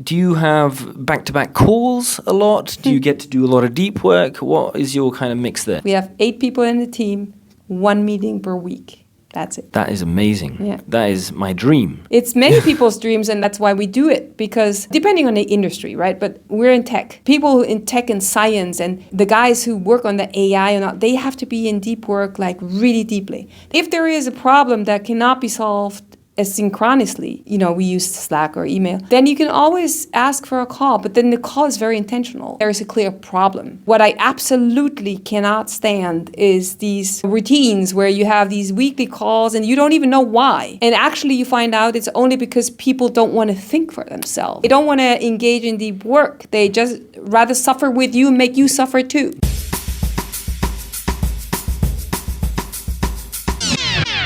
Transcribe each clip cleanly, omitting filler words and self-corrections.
Do you have back-to-back calls a lot? Do you get to do a lot of deep work? What is your kind of mix there? We have 8 people in the team, 1 meeting per week. That's it. That is amazing. Yeah. That is my dream. It's many people's dreams, and that's why we do it. Because depending on the industry, right? But we're in tech. People in tech and science and the guys who work on the AI and all, they have to be in deep work, like really deeply. If there is a problem that cannot be solved asynchronously, we use Slack or email, then you can always ask for a call, but then the call is very intentional. There is a clear problem. What I absolutely cannot stand is these routines where you have these weekly calls and you don't even know why. And actually you find out it's only because people don't want to think for themselves. They don't want to engage in deep work. They just rather suffer with you and make you suffer too.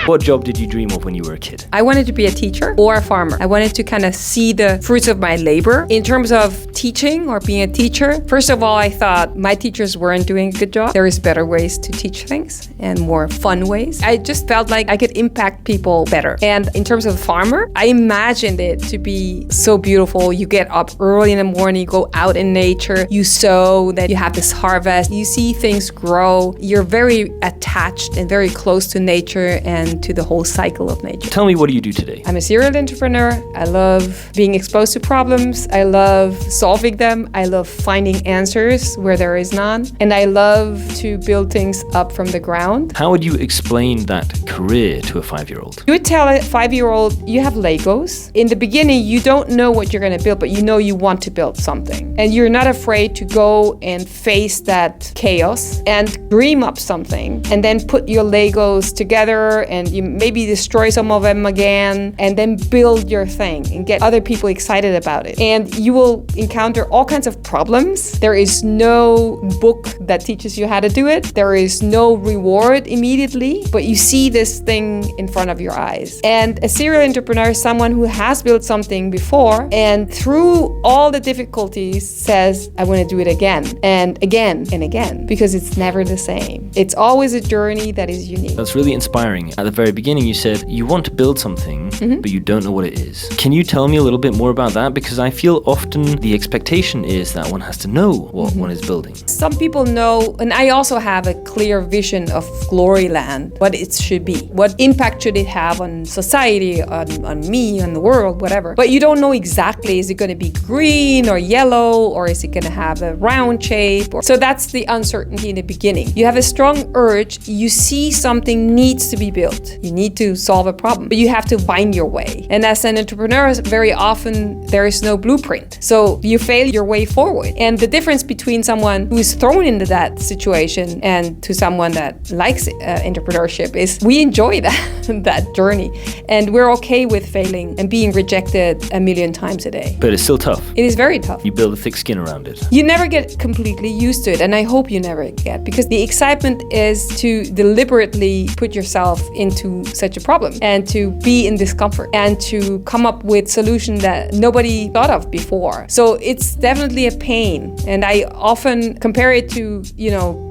What job did you dream of when you were a kid? I wanted to be a teacher or a farmer. I wanted to kind of see the fruits of my labor. In terms of teaching or being a teacher, first of all, I thought my teachers weren't doing a good job. There is better ways to teach things and more fun ways. I just felt like I could impact people better. And in terms of a farmer, I imagined it to be so beautiful. You get up early in the morning, you go out in nature, you sow, then you have this harvest, you see things grow. You're very attached and very close to nature and to the whole cycle of nature. Tell me, what do you do today? I'm a serial entrepreneur. I love being exposed to problems. I love solving them. I love finding answers where there is none. And I love to build things up from the ground. How would you explain that career to a 5-year-old? You would tell a 5-year-old, you have Legos. In the beginning, you don't know what you're going to build, but you know you want to build something. And you're not afraid to go and face that chaos and dream up something and then put your Legos together and you maybe destroy some of them again and then build your thing and get other people excited about it. And you will encounter all kinds of problems. There is no book that teaches you how to do it. There is no reward immediately, but you see this thing in front of your eyes. And a serial entrepreneur is someone who has built something before and through all the difficulties says, I want to do it again and again and again, because it's never the same. It's always a journey that is unique. That's really inspiring. At the very beginning, you said you want to build something, but you don't know what it is. Can you tell me a little bit more about that? Because I feel often the expectation is that one has to know what one is building. Some people know, and I also have a clear vision of glory land, what it should be. What impact should it have on society, on me, on the world, whatever. But you don't know exactly, is it going to be green or yellow, or is it going to have a round shape? So that's the uncertainty in the beginning. You have a strong urge, you see something needs to be built. You need to solve a problem, but you have to find your way. And as an entrepreneur, very often there is no blueprint. So you fail your way forward. And the difference between someone who is thrown into that situation and to someone that likes entrepreneurship is we enjoy that journey. And we're okay with failing and being rejected a million times a day. But it's still tough. It is very tough. You build a thick skin around it. You never get completely used to it. And I hope you never get, because the excitement is to deliberately put yourself into such a problem and to be in discomfort and to come up with solutions that nobody thought of before. So it's definitely a pain. And I often compare it to,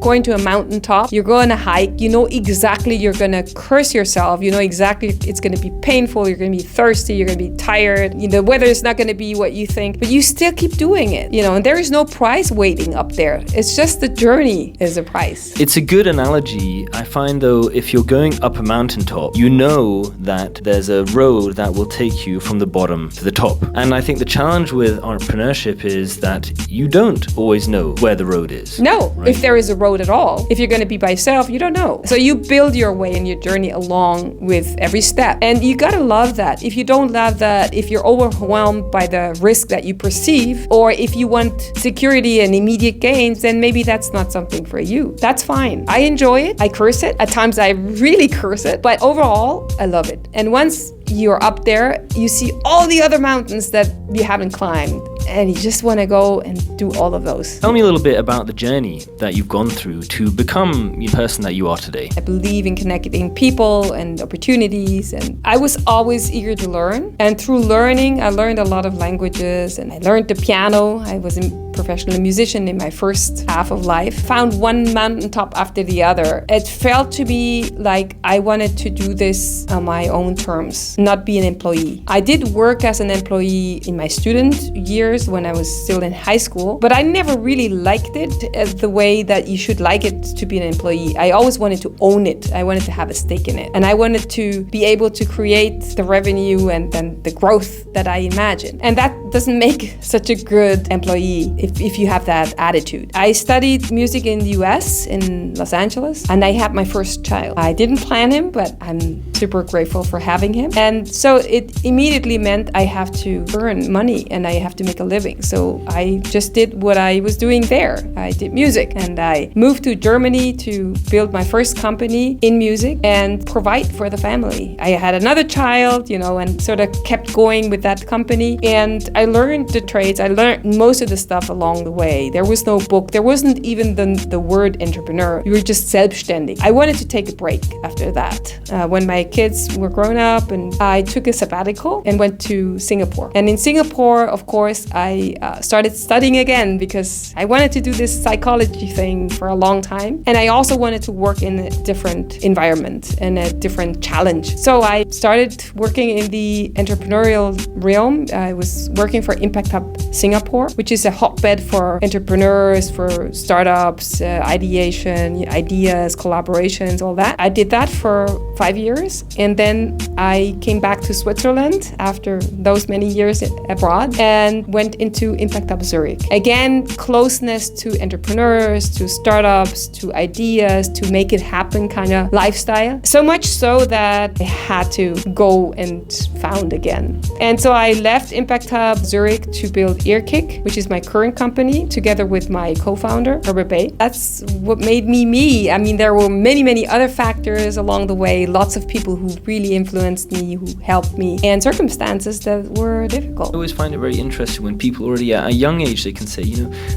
going to a mountaintop. You're going to hike, you know exactly you're going to curse yourself. You know exactly it's going to be painful. You're going to be thirsty. You're going to be tired. The weather is not going to be what you think, but you still keep doing it, and there is no prize waiting up there. It's just the journey is a prize. It's a good analogy. I find though, if you're going up a mountaintop, you know that there's a road that will take you from the bottom to the top. And I think the challenge with entrepreneurship is that you don't always know where the road is. No, right? If there is a road at all. If you're going to be by yourself, you don't know. So you build your way in your journey along with every step. And you got to love that. If you don't love that, if you're overwhelmed by the risk that you perceive, or if you want security and immediate gains, then maybe that's not something for you. That's fine. I enjoy it. I curse it. At times I really curse it. But overall, I love it. And once you're up there, you see all the other mountains that you haven't climbed, and you just want to go and do all of those. Tell me a little bit about the journey that you've gone through to become the person that you are today. I believe in connecting people and opportunities, and I was always eager to learn. And through learning, I learned a lot of languages, and I learned the piano. I was professional musician in my first half of life. Found one mountaintop after the other. It felt to me like I wanted to do this on my own terms, not be an employee. I did work as an employee in my student years when I was still in high school, but I never really liked it as the way that you should like it to be an employee. I always wanted to own it. I wanted to have a stake in it. And I wanted to be able to create the revenue and then the growth that I imagined. And that doesn't make such a good employee if you have that attitude. I studied music in the US, in Los Angeles, and I had my first child. I didn't plan him, but I'm super grateful for having him. And so it immediately meant I have to earn money and I have to make a living. So I just did what I was doing there. I did music and I moved to Germany to build my first company in music and provide for the family. I had another child, and sort of kept going with that company. And I learned the trades. I learned most of the stuff along the way. There was no book. There wasn't even the word entrepreneur. You were just selbstständig. I wanted to take a break after that. When my kids were grown up, and I took a sabbatical and went to Singapore. And in Singapore, of course, I started studying again because I wanted to do this psychology thing for a long time. And I also wanted to work in a different environment and a different challenge. So I started working in the entrepreneurial realm. I was working for Impact Hub Singapore, which is a hotbed for entrepreneurs, for startups, ideation, ideas, collaborations, all that. I did that for 5 years. And then I came back to Switzerland after those many years abroad and went into Impact Hub Zurich. Again, closeness to entrepreneurs, to startups, to ideas, to make it happen kind of lifestyle. So much so that I had to go and found again. And so I left Impact Hub Zurich to build Earkick, which is my current company, together with my co-founder, Herbert Bay. That's what made me me. I mean, there were many, many other factors along the way, lots of people who really influenced me, who helped me, and circumstances that were difficult. I always find it very interesting when people already at a young age, they can say,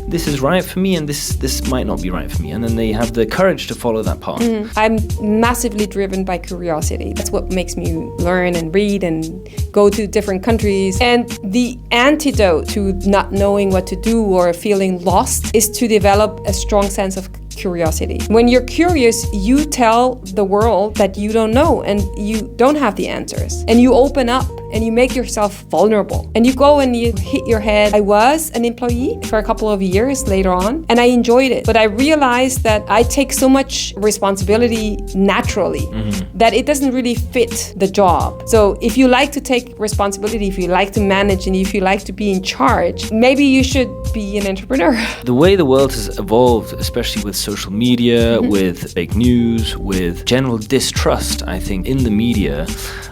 this is right for me and this might not be right for me. And then they have the courage to follow that path. I'm massively driven by curiosity. That's what makes me learn and read and go to different countries. And the antidote to not knowing what to do or feeling lost is to develop a strong sense of curiosity. When you're curious, you tell the world that you don't know and you don't have the answers. And you open up and you make yourself vulnerable. And you go and you hit your head. I was an employee for a couple of years later on, and I enjoyed it. But I realized that I take so much responsibility naturally that it doesn't really fit the job. So if you like to take responsibility, if you like to manage, and if you like to be in charge, maybe you should be an entrepreneur. The way the world has evolved, especially with social media, with fake news, with general distrust, I think, in the media,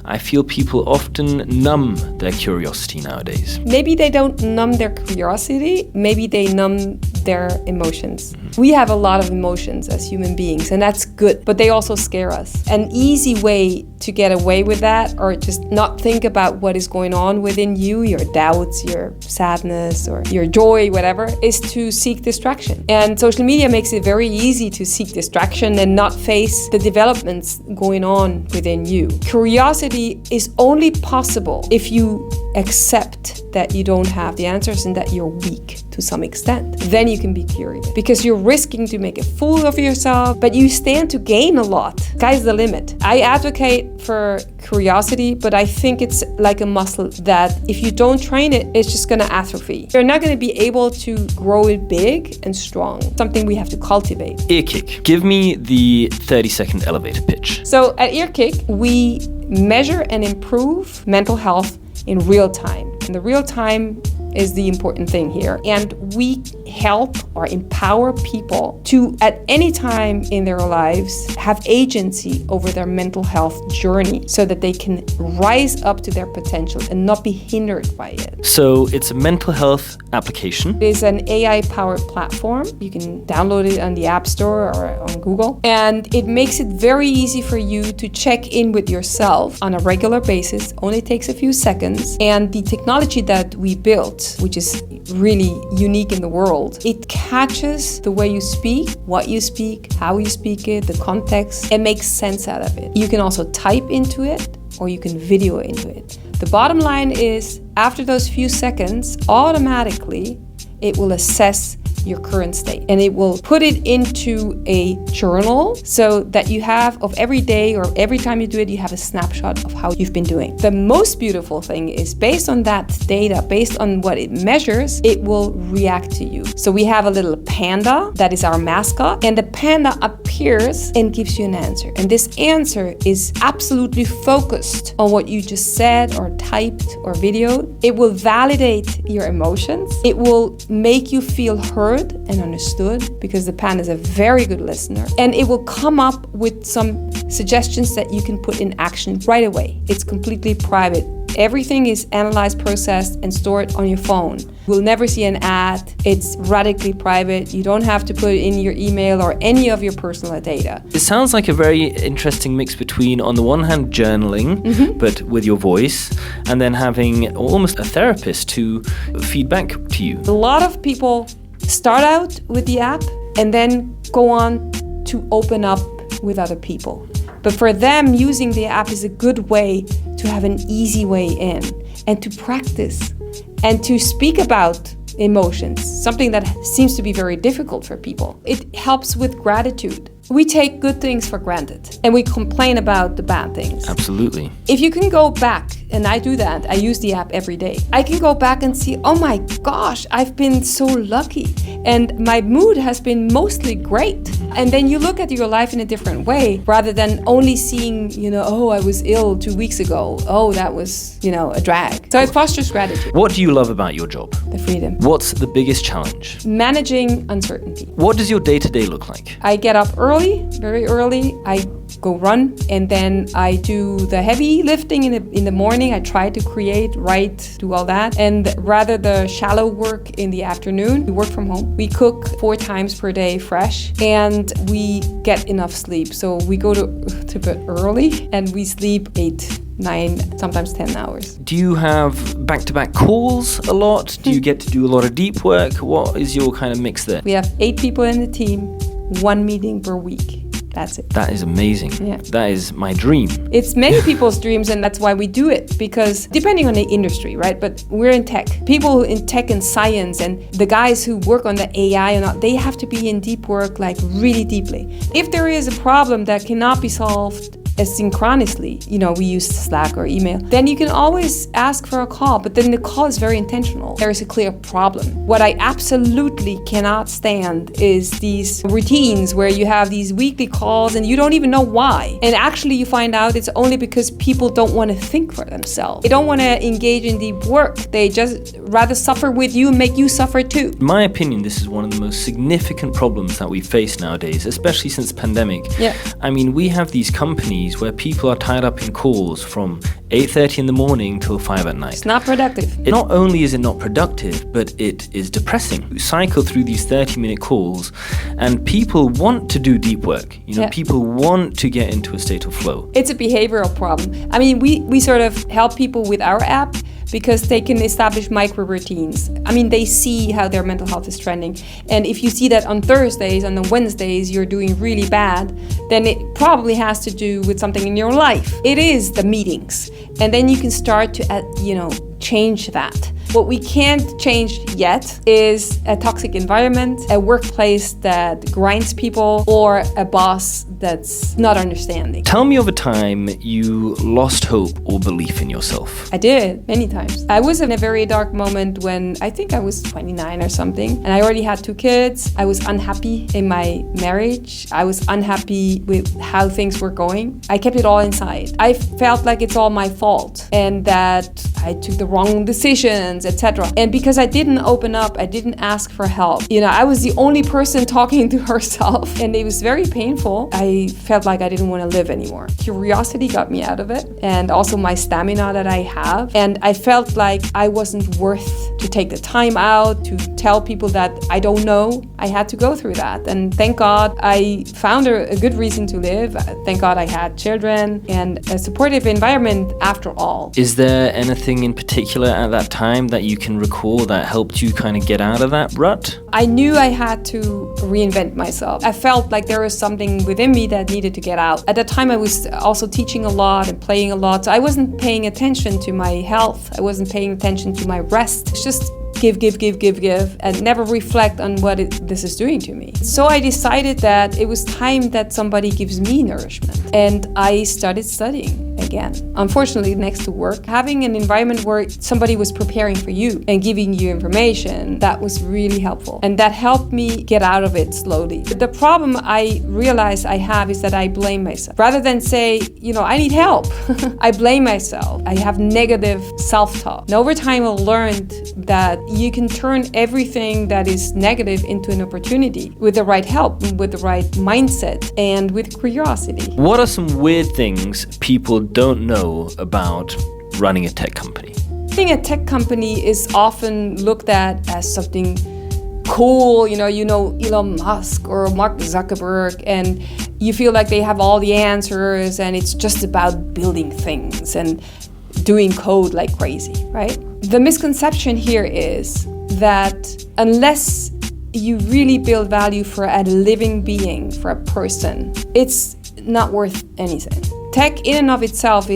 I feel people often numb their curiosity nowadays. Maybe they don't numb their curiosity, maybe they numb their emotions. We have a lot of emotions as human beings, and that's good, but they also scare us. An easy way to get away with that, or just not think about what is going on within you, your doubts, your sadness, or your joy, whatever, is to seek distraction. And social media makes it very easy to seek distraction and not face the developments going on within you. Curiosity is only possible if you accept that you don't have the answers and that you're weak to some extent. Then you can be curious, because you're risking to make a fool of yourself, but you stand to gain a lot. Sky's the limit. I advocate for curiosity, but I think it's like a muscle that if you don't train it, it's just gonna atrophy. You're not gonna be able to grow it big and strong. Something we have to cultivate. Earkick. Give me the 30-second elevator pitch. So at Earkick, we measure and improve mental health in real time. And the real time is the important thing here. And we help or empower people to, at any time in their lives, have agency over their mental health journey so that they can rise up to their potential and not be hindered by it. So it's a mental health application. It is an AI-powered platform. You can download it on the App Store or on Google. And it makes it very easy for you to check in with yourself on a regular basis. Only takes a few seconds. And the technology that we built, which is really unique in the world, it catches the way you speak, what you speak, how you speak it, the context, and makes sense out of it. You can also type into it or you can video into it. The bottom line is, after those few seconds, automatically it will assess your current state, and it will put it into a journal so that you have of every day or every time you do it, you have a snapshot of how you've been doing. The most beautiful thing is based on that data, based on what it measures, it will react to you. So we have a little panda that is our mascot, and the panda appears and gives you an answer. And this answer is absolutely focused on what you just said or typed or videoed. It will validate your emotions. It will make you feel heard and understood, because the panda is a very good listener, and it will come up with some suggestions that you can put in action right away. It's completely private. Everything is analyzed, processed, and stored on your phone. You'll never see an ad. It's radically private. You don't have to put it in your email or any of your personal data. It sounds like a very interesting mix between, on the one hand, journaling, but with your voice, and then having almost a therapist to feed back to you. A lot of people start out with the app and then go on to open up with other people. But for them, using the app is a good way to have an easy way in and to practice and to speak about emotions, something that seems to be very difficult for people. It helps with gratitude. We take good things for granted and we complain about the bad things. Absolutely. If you can go back, and I do that, I use the app every day. I can go back and see, oh my gosh, I've been so lucky and my mood has been mostly great. And then you look at your life in a different way rather than only seeing, oh, I was ill 2 weeks ago. Oh, that was, a drag. So it fosters gratitude. What do you love about your job? The freedom. What's the biggest challenge? Managing uncertainty. What does your day-to-day look like? I get up early, very early. I go run, and then I do the heavy lifting in the morning. I try to create, write, do all that, and rather the shallow work in the afternoon. We work from home. We cook 4 times per day fresh, and we get enough sleep. So we go to bed early and we sleep 8, 9, sometimes 10 hours. Do you have back-to-back calls a lot? Do you get to do a lot of deep work? What is your kind of mix there? We have 8 people in the team, 1 meeting per week. That's it. That is amazing. Yeah. That is my dream. It's many people's dreams, and that's why we do it, because depending on the industry, right? But we're in tech. People in tech and science and the guys who work on the AI and all, they have to be in deep work, like really deeply. If there is a problem that cannot be solved asynchronously, we use Slack or email, then you can always ask for a call, but then the call is very intentional. There is a clear problem. What I absolutely cannot stand is these routines where you have these weekly calls and you don't even know why. And actually you find out it's only because people don't want to think for themselves. They don't want to engage in deep work. They just rather suffer with you and make you suffer too. In my opinion, this is one of the most significant problems that we face nowadays, especially since the pandemic. Yeah. I mean, we have these companies where people are tied up in calls from 8:30 in the morning till 5 at night. It's not productive. Not only is it not productive, but it is depressing. You cycle through these 30-minute calls and people want to do deep work. People want to get into a state of flow. It's a behavioral problem. I mean, we sort of help people with our app because they can establish micro routines. I mean, they see how their mental health is trending. And if you see that on Thursdays and on Wednesdays you're doing really bad, then it probably has to do with something in your life. It is the meetings. And then you can start to, change that. What we can't change yet is a toxic environment, a workplace that grinds people, or a boss that's not understanding. Tell me of a time you lost hope or belief in yourself. I did, many times. I was in a very dark moment when I think I was 29 or something, and I already had 2 kids. I was unhappy in my marriage. I was unhappy with how things were going. I kept it all inside. I felt like it's all my fault and that I took the wrong decisions, etc. And because I didn't open up, I didn't ask for help. I was the only person talking to herself, and it was very painful. I felt like I didn't want to live anymore. Curiosity got me out of it, and also my stamina that I have. And I felt like I wasn't worth to take the time out to tell people that I don't know. I had to go through that. And thank God I found a good reason to live. Thank God I had children and a supportive environment after all. Is there anything in particular at that time that you can recall that helped you kind of get out of that rut? I knew I had to reinvent myself. I felt like there was something within me that needed to get out. At that time I was also teaching a lot and playing a lot, so I wasn't paying attention to my health. I wasn't paying attention to my rest. It's just give, and never reflect on what this is doing to me. So I decided that it was time that somebody gives me nourishment. And I started studying again. Unfortunately, next to work, having an environment where somebody was preparing for you and giving you information, that was really helpful. And that helped me get out of it slowly. The problem I realized I have is that I blame myself. Rather than say, I need help, I blame myself. I have negative self-talk. And over time, I learned that you can turn everything that is negative into an opportunity with the right help, with the right mindset, and with curiosity. What are some weird things people don't know about running a tech company? Running a tech company is often looked at as something cool, you know Elon Musk or Mark Zuckerberg, and you feel like they have all the answers and it's just about building things and doing code like crazy, right? The misconception here is that unless you really build value for a living being, for a person, it's not worth anything. Tech in and of itself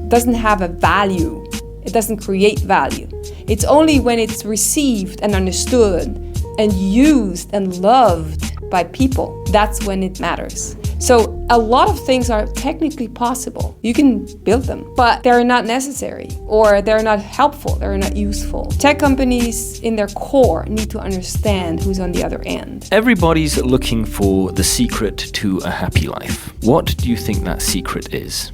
doesn't have a value. It doesn't create value. It's only when it's received and understood and used and loved by people, that's when it matters. So a lot of things are technically possible. You can build them, but they're not necessary, or they're not helpful, they're not useful. Tech companies in their core need to understand who's on the other end. Everybody's looking for the secret to a happy life. What do you think that secret is?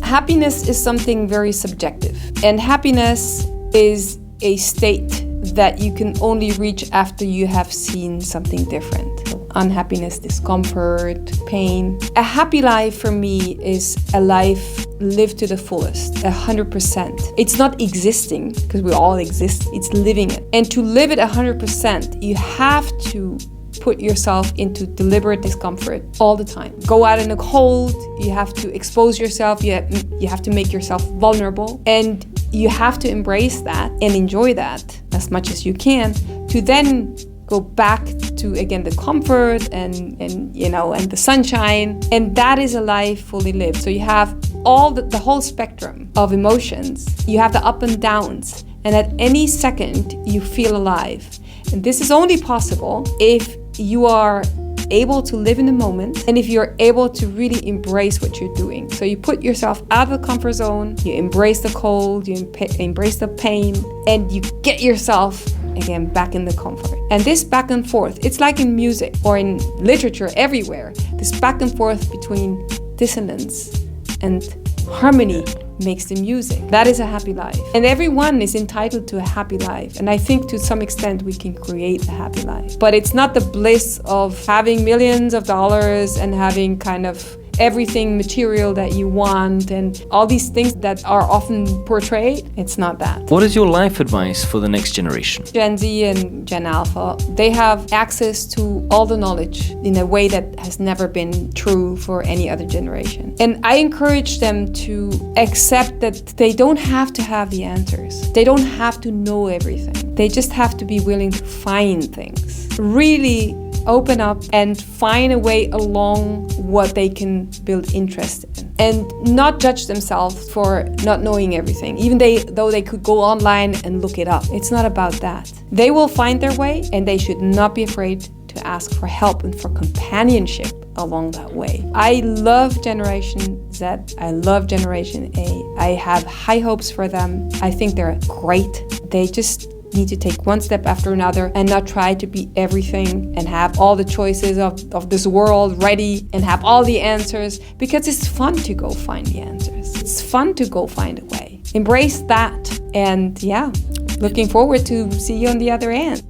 Happiness is something very subjective, and happiness is a state that you can only reach after you have seen something different. Unhappiness, discomfort, pain. A happy life for me is a life lived to the fullest, 100%. It's not existing, because we all exist, it's living it. And to live it 100%, you have to put yourself into deliberate discomfort all the time. Go out in the cold, you have to expose yourself, you have to make yourself vulnerable, and you have to embrace that and enjoy that as much as you can, to then go back to, again, the comfort and the sunshine. And that is a life fully lived. So you have all the whole spectrum of emotions. You have the up and downs. And at any second, you feel alive. And this is only possible if you are able to live in the moment, and if you're able to really embrace what you're doing. So you put yourself out of the comfort zone, you embrace the cold, you embrace the pain, and you get yourself again back in the comfort. And this back and forth, it's like in music or in literature everywhere, this back and forth between dissonance and harmony makes the music. That is a happy life. And everyone is entitled to a happy life. And I think to some extent we can create a happy life. But it's not the bliss of having millions of dollars and having kind of everything material that you want and all these things that are often portrayed. It's not that. What is your life advice for the next generation? Gen Z and Gen Alpha, they have access to all the knowledge in a way that has never been true for any other generation. And I encourage them to accept that they don't have to have the answers. They don't have to know everything. They just have to be willing to find things. Really open up and find a way along what they can build interest in, and not judge themselves for not knowing everything, even though they could go online and look it up. It's not about that. They will find their way, and they should not be afraid to ask for help and for companionship along that way. I love Generation Z. I love Generation A. I have high hopes for them. I think they're great. They just need to take one step after another and not try to be everything and have all the choices of this world ready and have all the answers, because it's fun to go find the answers. It's fun to go find a way. Embrace that. And yeah, looking forward to see you on the other end.